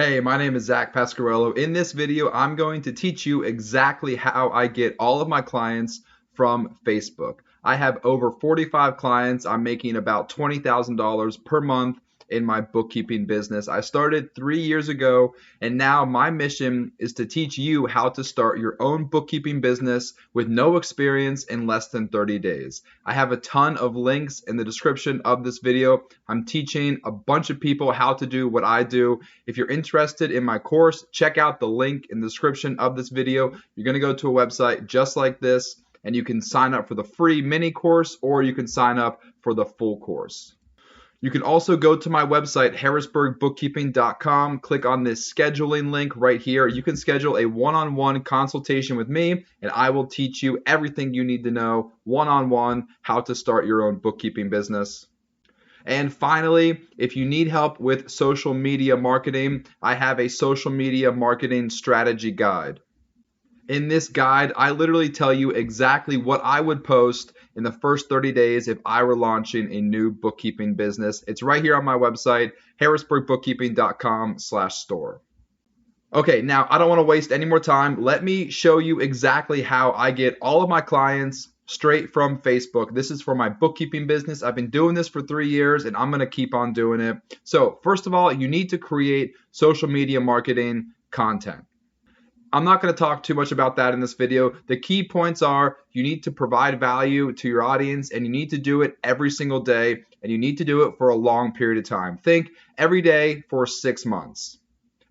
Hey, my name is Zach Pasquarello. In this video, I'm going to teach you exactly how I get all of my clients from Facebook. I have over 45 clients. I'm making about $20,000 per month in my bookkeeping business. I started 3 years ago, and now my mission is to teach you how to start your own bookkeeping business with no experience in less than 30 days. I have a ton of links in the description of this video. I'm teaching a bunch of people how to do what I do. If you're interested in my course, check out the link in the description of this video. You're going to go to a website just like this, and you can sign up for the free mini course, or you can sign up for the full course. You can also go to my website, harrisburgbookkeeping.com, click on this scheduling link right here. You can schedule a one-on-one consultation with me, and I will teach you everything you need to know one-on-one how to start your own bookkeeping business. And finally, if you need help with social media marketing, I have a social media marketing strategy guide. In this guide, I literally tell you exactly what I would post in the first 30 days if I were launching a new bookkeeping business. It's right here on my website, harrisburgbookkeeping.com/store. Okay, now I don't want to waste any more time. Let me show you exactly how I get all of my clients straight from Facebook. This is for my bookkeeping business. I've been doing this for 3 years, and I'm going to keep on doing it. So first of all, you need to create social media marketing content. I'm not going to talk too much about that in this video. The key points are you need to provide value to your audience, and you need to do it every single day, and you need to do it for a long period of time. Think every day for 6 months.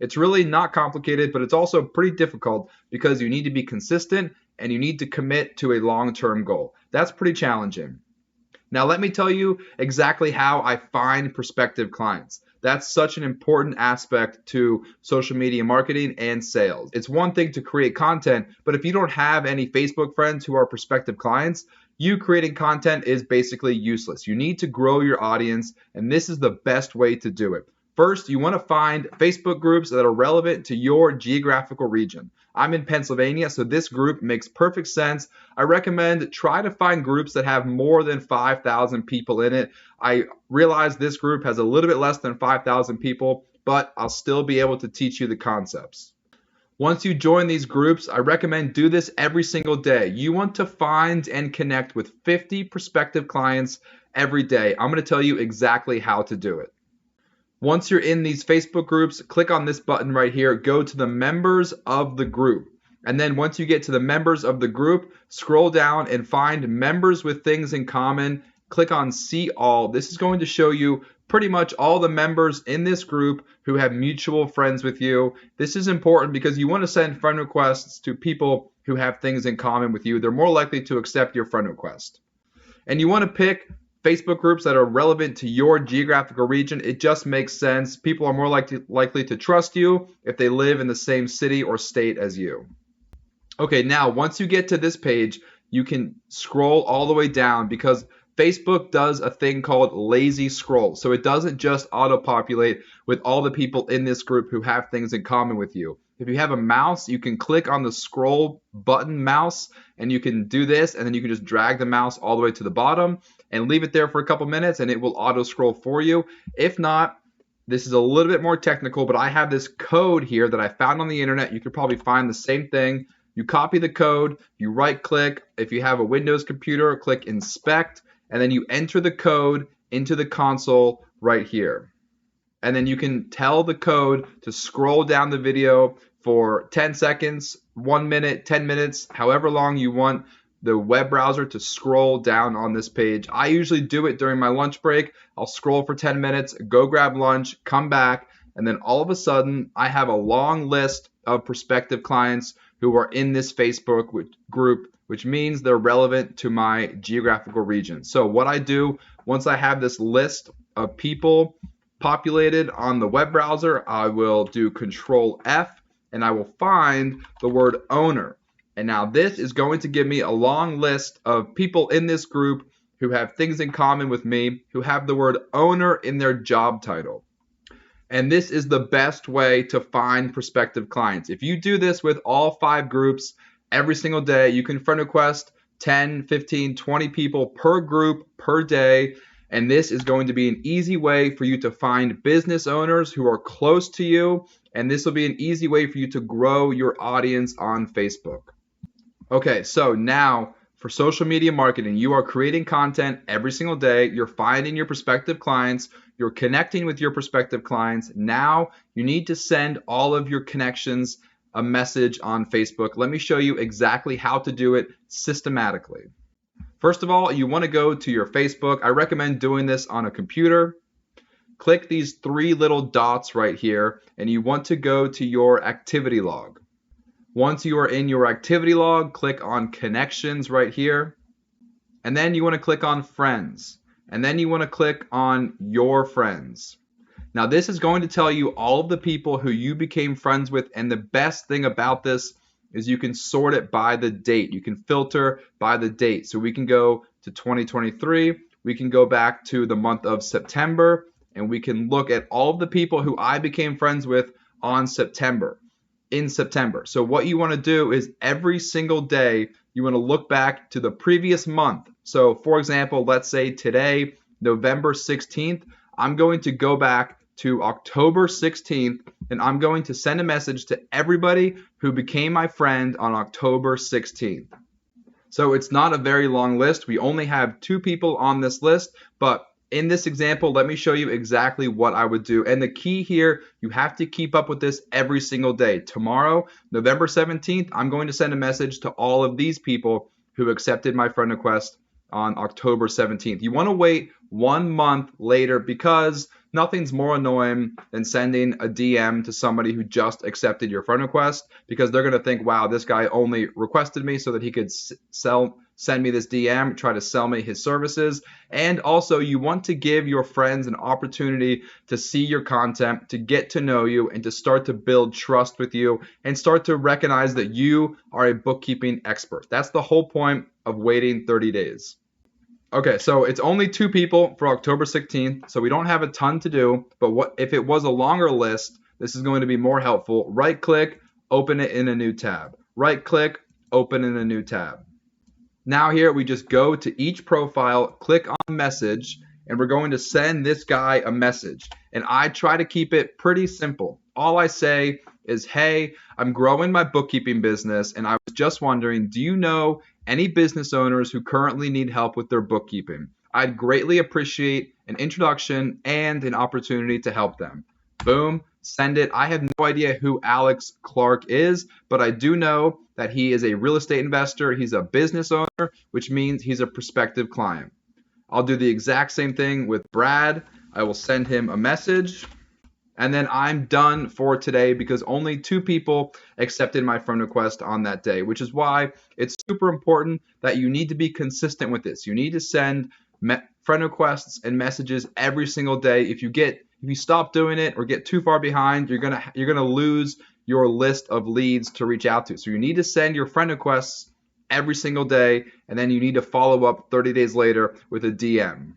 It's really not complicated, but it's also pretty difficult because you need to be consistent and you need to commit to a long-term goal. That's pretty challenging. Now, let me tell you exactly how I find prospective clients. That's such an important aspect to social media marketing and sales. It's one thing to create content, but if you don't have any Facebook friends who are prospective clients, you creating content is basically useless. You need to grow your audience, and this is the best way to do it. First, you want to find Facebook groups that are relevant to your geographical region. I'm in Pennsylvania, so this group makes perfect sense. I recommend try to find groups that have more than 5,000 people in it. I realize this group has a little bit less than 5,000 people, but I'll still be able to teach you the concepts. Once you join these groups, I recommend do this every single day. You want to find and connect with 50 prospective clients every day. I'm going to tell you exactly how to do it. Once you're in these Facebook groups, click on this button right here, go to the members of the group. And then once you get to the members of the group, scroll down and find members with things in common. Click on see all. This is going to show you pretty much all the members in this group who have mutual friends with you. This is important because you want to send friend requests to people who have things in common with you. They're more likely to accept your friend request. And you want to pick Facebook groups that are relevant to your geographical region. It just makes sense. People are more likely to trust you if they live in the same city or state as you. Okay, now once you get to this page, you can scroll all the way down because Facebook does a thing called lazy scroll. So it doesn't just auto-populate with all the people in this group who have things in common with you. If you have a mouse, you can click on the scroll button mouse and you can do this, and then you can just drag the mouse all the way to the bottom and leave it there for a couple minutes and it will auto scroll for you. If not, this is a little bit more technical, but I have this code here that I found on the internet. You could probably find the same thing. You copy the code, you right click. If you have a Windows computer, click inspect, and then you enter the code into the console right here. And then you can tell the code to scroll down the video for 10 seconds, 1 minute, 10 minutes, however long you want the web browser to scroll down on this page. I usually do it during my lunch break. I'll scroll for 10 minutes, go grab lunch, come back, and then all of a sudden I have a long list of prospective clients who are in this Facebook group, which means they're relevant to my geographical region. So what I do, once I have this list of people populated on the web browser, I will do Control F and I will find the word owner. And now this is going to give me a long list of people in this group who have things in common with me, who have the word owner in their job title. And this is the best way to find prospective clients. If you do this with all 5 groups every single day, you can friend request 10, 15, 20 people per group per day. And this is going to be an easy way for you to find business owners who are close to you. And this will be an easy way for you to grow your audience on Facebook. Okay, so now for social media marketing, you are creating content every single day. You're finding your prospective clients. You're connecting with your prospective clients. Now you need to send all of your connections a message on Facebook. Let me show you exactly how to do it systematically. First of all, you want to go to your Facebook. I recommend doing this on a computer. Click these three little dots right here, and you want to go to your activity log. Once you are in your activity log, click on connections right here. And then you want to click on friends. And then you want to click on your friends. Now this is going to tell you all of the people who you became friends with, and the best thing about this is you can sort it by the date. You can filter by the date. So we can go to 2023, we can go back to the month of September, and we can look at all of the people who I became friends with in September. So what you want to do is every single day you want to look back to the previous month. So for example, let's say today, November 16th, I'm going to go back to October 16th, and I'm going to send a message to everybody who became my friend on October 16th. So it's not a very long list. We only have 2 people on this list, but in this example, let me show you exactly what I would do. And the key here, you have to keep up with this every single day. Tomorrow, November 17th, I'm going to send a message to all of these people who accepted my friend request on October 17th. You want to wait 1 month later because nothing's more annoying than sending a DM to somebody who just accepted your friend request, because they're going to think, wow, this guy only requested me so that he could send me this DM, try to sell me his services. And also you want to give your friends an opportunity to see your content, to get to know you, and to start to build trust with you and start to recognize that you are a bookkeeping expert. That's the whole point of waiting 30 days. Okay, so it's only 2 people for October 16th, so we don't have a ton to do, but what if it was a longer list? This is going to be more helpful. Right click, open it in a new tab. Right click, open in a new tab. Now here we just go to each profile, click on message, and we're going to send this guy a message. And I try to keep it pretty simple. All I say is, hey, I'm growing my bookkeeping business, and I was just wondering, do you know any business owners who currently need help with their bookkeeping? I'd greatly appreciate an introduction and an opportunity to help them. Boom, send it. I have no idea who Alex Clark is, but I do know that he is a real estate investor. He's a business owner, which means he's a prospective client. I'll do the exact same thing with Brad. I will send him a message. And then I'm done for today because only 2 people accepted my friend request on that day, which is why it's super important that you need to be consistent with this. You need to send friend requests and messages every single day. If you stop doing it or get too far behind, you're gonna lose your list of leads to reach out to. So you need to send your friend requests every single day, and then you need to follow up 30 days later with a DM.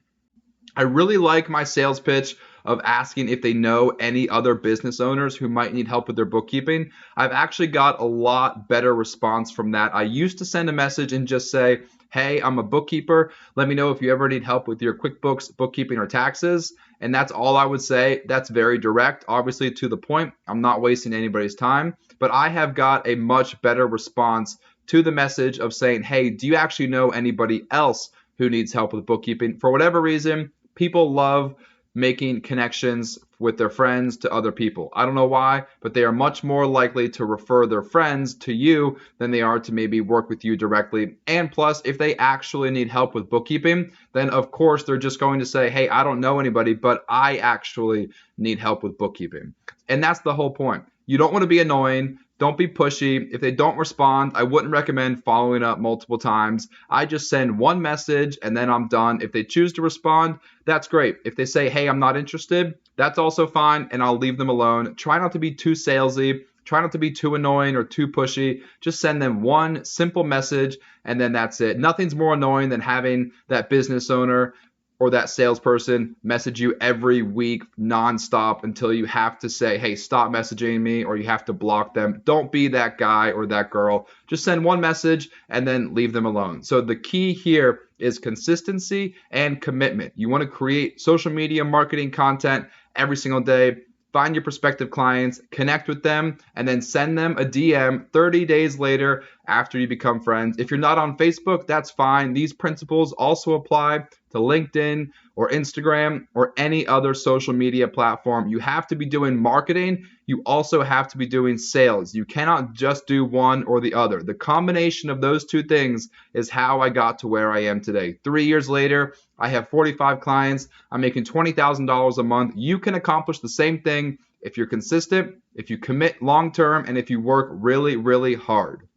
I really like my sales pitch of asking if they know any other business owners who might need help with their bookkeeping. I've actually got a lot better response from that. I used to send a message and just say, hey, I'm a bookkeeper. Let me know if you ever need help with your QuickBooks, bookkeeping, or taxes. And that's all I would say. That's very direct, obviously to the point. I'm not wasting anybody's time. But I have got a much better response to the message of saying, hey, do you actually know anybody else who needs help with bookkeeping? For whatever reason, people love making connections with their friends to other people. I don't know why, but they are much more likely to refer their friends to you than they are to maybe work with you directly. And plus, if they actually need help with bookkeeping, then of course they're just going to say, hey, I don't know anybody, but I actually need help with bookkeeping. And that's the whole point. You don't want to be annoying. Don't be pushy. If they don't respond, I wouldn't recommend following up multiple times. I just send one message and then I'm done. If they choose to respond, that's great. If they say, hey, I'm not interested, that's also fine, and I'll leave them alone. Try not to be too salesy. Try not to be too annoying or too pushy. Just send them one simple message and then that's it. Nothing's more annoying than having that business owner or that salesperson message you every week nonstop until you have to say, hey, stop messaging me, or you have to block them. Don't be that guy or that girl. Just send one message and then leave them alone. So the key here is consistency and commitment. You want to create social media marketing content every single day. Find your prospective clients, connect with them, and then send them a DM 30 days later after you become friends. If you're not on Facebook, that's fine. These principles also apply to LinkedIn or Instagram or any other social media platform. You have to be doing marketing. You also have to be doing sales. You cannot just do one or the other. The combination of those two things is how I got to where I am today. 3 years later, I have 45 clients. I'm making $20,000 a month. You can accomplish the same thing if you're consistent, if you commit long term, and if you work really, really hard.